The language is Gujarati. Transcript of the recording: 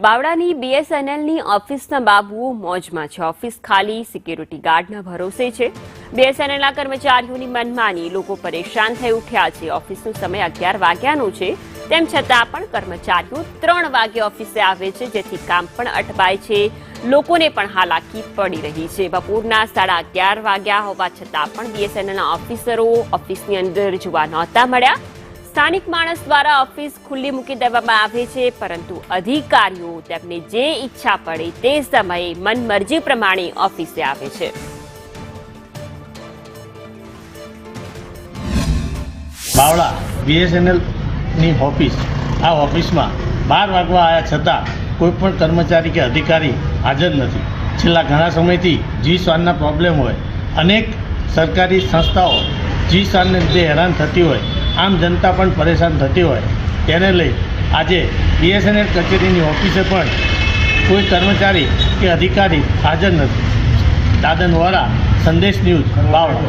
બાવળાની બીએસએનએલની ઓફિસના બાબુઓ મોજમાં છે। ઓફિસ ખાલી, સિક્યુરિટી ગાર્ડના ભરોસે છે। બીએસએનએલના કર્મચારીઓની મનમાની, લોકો પરેશાન થઈ ઉઠ્યા છે। ઓફિસનો સમય 11 વાગ્યાનો છે, તેમ છતાં પણ કર્મચારીઓ 3 વાગે ઓફિસે આવે છે, જેથી કામ પણ અટવાય છે। લોકોને પણ હાલાકી પડી રહી છે। બપોરના 11:30 વાગ્યા હોવા છતાં પણ બીએસએનએલના ઓફિસરો ઓફિસની અંદર જોવા નહોતા મળ્યા। સ્થાનિક માણસ દ્વારા ઓફિસ ખુલ્લી મૂકી દેવામાં આવે છે, પરંતુ અધિકારીઓ તેમને જે ઈચ્છા પડે તે સમયે મનમરજી પ્રમાણે ઓફિસે આવે છે। બાવળા બીએસએનએલ ની ઓફિસ, આ ઓફિસમાં 12 વાગવા આવ્યા છતાં કોઈ પણ કર્મચારી કે અધિકારી હાજર નથી। છેલ્લા ઘણા સમયથી જી શ્વાનના પ્રોબ્લેમ હોય, અનેક સરકારી સંસ્થાઓ જી શ્વાનને લીધે હેરાન થતી હોય, આમ જનતા પણ પરેશાન થતી હોય, તેને લઈ આજે બીએસએનએલ કચેરીની ઓફિસે પણ કોઈ કર્મચારી કે અધિકારી હાજર નથી। દાદન વોરા, સંદેશ ન્યૂઝ, બાવળા।